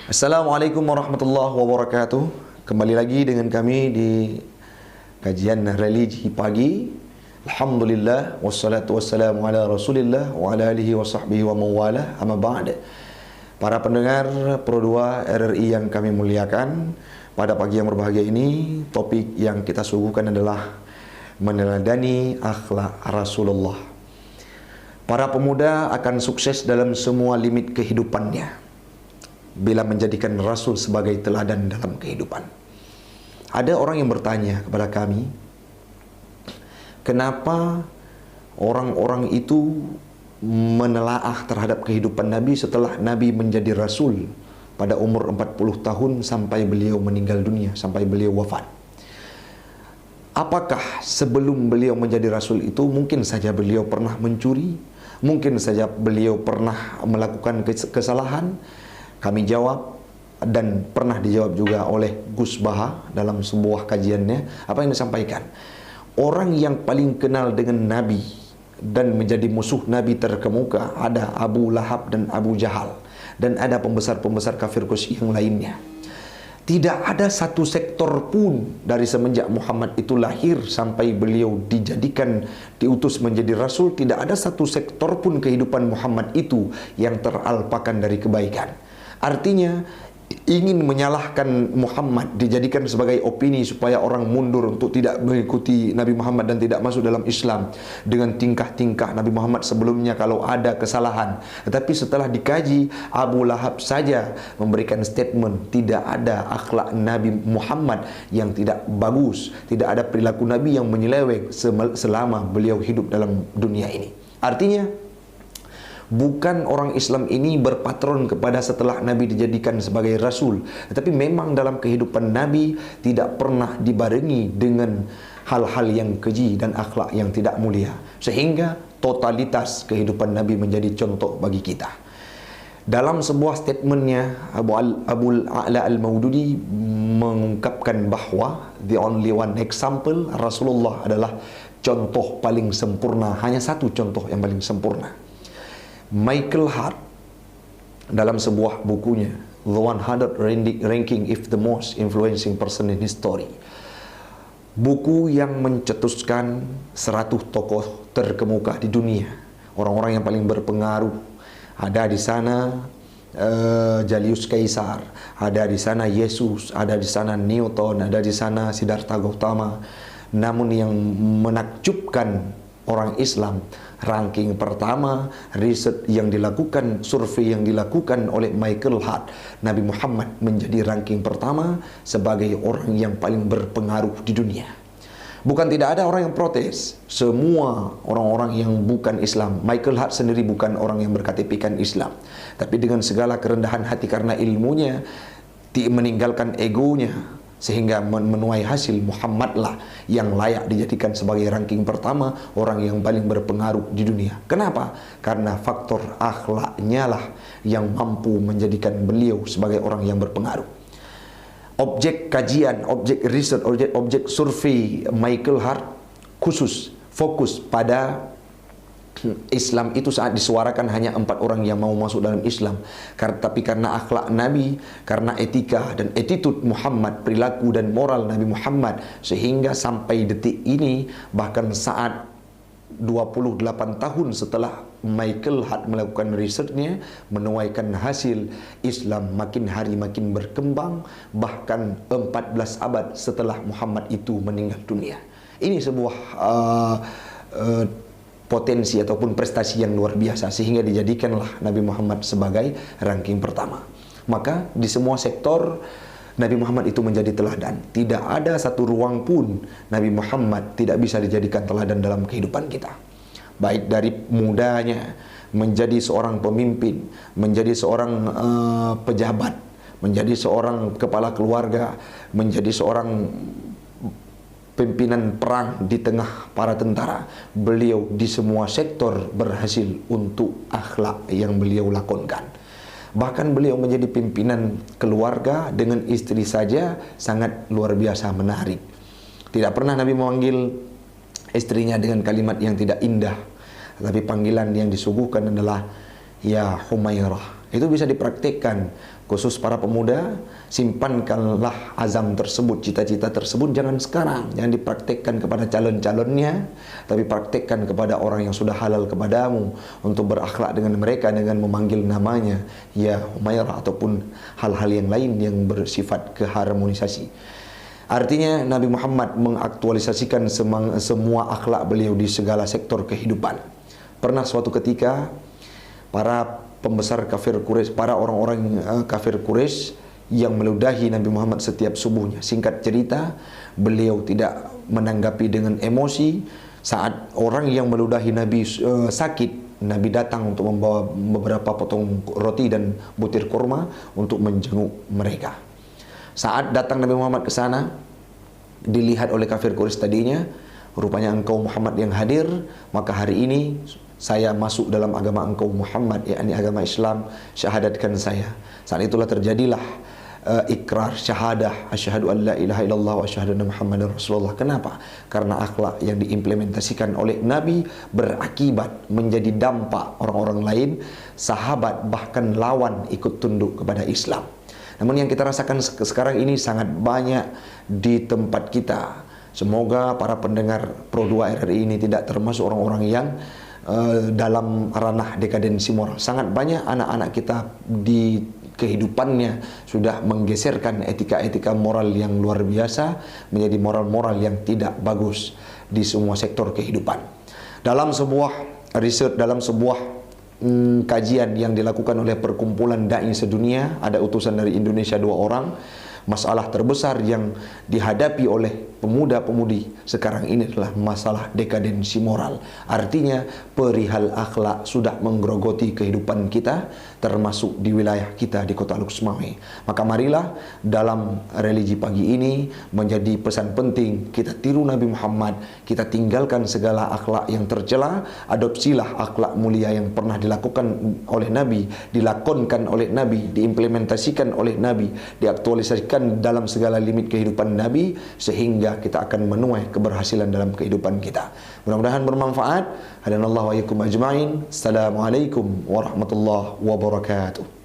Assalamualaikum warahmatullahi wabarakatuh. Kembali lagi dengan kami di kajian religi pagi. Alhamdulillah wassalatu wassalamu ala Rasulillah wa ala alihi wa sahbihi wa mawalah. Amma ba'd. Para pendengar Pro 2 RRI yang kami muliakan, pada pagi yang berbahagia ini topik yang kita suguhkan adalah meneladani akhlak Rasulullah. Para pemuda akan sukses dalam semua limit kehidupannya bila menjadikan Rasul sebagai teladan dalam kehidupan. Ada orang yang bertanya kepada kami, kenapa orang-orang itu menelaah terhadap kehidupan Nabi setelah Nabi menjadi Rasul pada umur 40 tahun sampai beliau meninggal dunia, sampai beliau wafat. Apakah sebelum beliau menjadi Rasul itu mungkin saja beliau pernah mencuri, mungkin saja beliau pernah melakukan kesalahan? Kami jawab, dan pernah dijawab juga oleh Gus Baha dalam sebuah kajiannya. Apa yang disampaikan? Orang yang paling kenal dengan Nabi dan menjadi musuh Nabi terkemuka ada Abu Lahab dan Abu Jahal, dan ada pembesar-pembesar kafir Quraisy yang lainnya. Tidak ada satu sektor pun dari semenjak Muhammad itu lahir sampai beliau dijadikan, diutus menjadi Rasul, tidak ada satu sektor pun kehidupan Muhammad itu yang teralpakan dari kebaikan. Artinya, ingin menyalahkan Muhammad, dijadikan sebagai opini supaya orang mundur untuk tidak mengikuti Nabi Muhammad dan tidak masuk dalam Islam dengan tingkah-tingkah Nabi Muhammad sebelumnya kalau ada kesalahan. Tetapi setelah dikaji, Abu Lahab saja memberikan statement tidak ada akhlak Nabi Muhammad yang tidak bagus, tidak ada perilaku Nabi yang menyeleweng selama beliau hidup dalam dunia ini. Artinya, bukan orang Islam ini berpatron kepada setelah Nabi dijadikan sebagai Rasul, tetapi memang dalam kehidupan Nabi tidak pernah dibarengi dengan hal-hal yang keji dan akhlak yang tidak mulia, sehingga totalitas kehidupan Nabi menjadi contoh bagi kita. Dalam sebuah statementnya, Abu A'la Al-Maududi mengungkapkan bahwa the only one example, Rasulullah adalah contoh paling sempurna, hanya satu contoh yang paling sempurna. Michael Hart dalam sebuah bukunya The 100 Ranking if the Most Influencing Person in History, buku yang mencetuskan 100 tokoh terkemuka di dunia, orang-orang yang paling berpengaruh. Ada di sana Julius Caesar, ada di sana Yesus, ada di sana Newton, ada di sana Siddhartha Gautama. Namun yang menakjubkan orang Islam, ranking pertama, riset yang dilakukan, survei yang dilakukan oleh Michael Hart, Nabi Muhammad menjadi ranking pertama sebagai orang yang paling berpengaruh di dunia. Bukan tidak ada orang yang protes, semua orang-orang yang bukan Islam. Michael Hart sendiri bukan orang yang berKTP-kan Islam, tapi dengan segala kerendahan hati karena ilmunya, meninggalkan egonya, sehingga menuai hasil Muhammadlah yang layak dijadikan sebagai ranking pertama orang yang paling berpengaruh di dunia. Kenapa? Karena faktor akhlaknya lah yang mampu menjadikan beliau sebagai orang yang berpengaruh. Objek kajian, objek riset, objek survei Michael Hart khusus fokus pada Islam itu saat disuarakan hanya 4 orang yang mau masuk dalam Islam. Tapi karena akhlak Nabi, karena etika dan attitude Muhammad, perilaku dan moral Nabi Muhammad, sehingga sampai detik ini, bahkan saat 28 tahun setelah Michael Hart melakukan risetnya, menuaikan hasil Islam makin hari makin berkembang, bahkan 14 abad setelah Muhammad itu meninggal dunia. Ini sebuah potensi ataupun prestasi yang luar biasa, sehingga dijadikanlah Nabi Muhammad sebagai ranking pertama. Maka di semua sektor Nabi Muhammad itu menjadi teladan. Tidak ada satu ruang pun Nabi Muhammad tidak bisa dijadikan teladan dalam kehidupan kita. Baik dari mudanya menjadi seorang pemimpin, menjadi seorang pejabat, menjadi seorang kepala keluarga, menjadi seorang pimpinan perang di tengah para tentara. Beliau di semua sektor berhasil untuk akhlak yang beliau lakonkan. Bahkan beliau menjadi pimpinan keluarga dengan istri saja sangat luar biasa menarik. Tidak pernah Nabi memanggil istrinya dengan kalimat yang tidak indah, tapi panggilan yang disuguhkan adalah ya Humairah. Itu bisa dipraktikkan Khusus para pemuda, simpankanlah azam tersebut, cita-cita tersebut jangan sekarang, jangan dipraktekkan kepada calon-calonnya, tapi praktekkan kepada orang yang sudah halal kepadamu untuk berakhlak dengan mereka dengan memanggil namanya ya Humairah ataupun hal-hal yang lain yang bersifat keharmonisasi. Artinya Nabi Muhammad mengaktualisasikan semua akhlak beliau di segala sektor kehidupan. Pernah suatu ketika para pembesar kafir Quraisy, para orang-orang kafir Quraisy yang meludahi Nabi Muhammad setiap subuhnya. Singkat cerita, beliau tidak menanggapi dengan emosi. Saat orang yang meludahi Nabi sakit, Nabi datang untuk membawa beberapa potong roti dan butir kurma untuk menjenguk mereka. Saat datang Nabi Muhammad ke sana, dilihat oleh kafir Quraisy tadinya, rupanya engkau Muhammad yang hadir, maka hari ini saya masuk dalam agama engkau Muhammad, yakni agama Islam, syahadatkan saya. Saat itulah terjadilah ikrar syahadah, asyhadu an la ilaha illallah wa asyhadu anna Muhammadar Rasulullah. Kenapa? Karena akhlak yang diimplementasikan oleh Nabi berakibat menjadi dampak orang-orang lain, sahabat bahkan lawan ikut tunduk kepada Islam. Namun yang kita rasakan sekarang ini sangat banyak di tempat kita. Semoga para pendengar Pro 2 RRI ini tidak termasuk orang-orang yang dalam ranah dekadensi moral. Sangat banyak anak-anak kita di kehidupannya sudah menggeserkan etika-etika moral yang luar biasa menjadi moral-moral yang tidak bagus di semua sektor kehidupan. Dalam sebuah riset, dalam sebuah kajian yang dilakukan oleh perkumpulan dai sedunia, ada utusan dari Indonesia 2 orang. Masalah terbesar yang dihadapi oleh pemuda-pemudi sekarang ini adalah masalah dekadensi moral. Artinya perihal akhlak sudah menggerogoti kehidupan kita, termasuk di wilayah kita di Kota Lux Mawai. Maka marilah dalam religi pagi ini menjadi pesan penting, kita tiru Nabi Muhammad, kita tinggalkan segala akhlak yang tercela, adopsilah akhlak mulia yang pernah dilakukan oleh Nabi, dilakonkan oleh Nabi, diimplementasikan oleh Nabi, diaktualisasikan dalam segala limit kehidupan Nabi, sehingga kita akan menuai keberhasilan dalam kehidupan kita. Mudah-mudahan bermanfaat. Hadanallahu wa iyyakum ajmain. Assalamualaikum warahmatullahi wabarakatuh.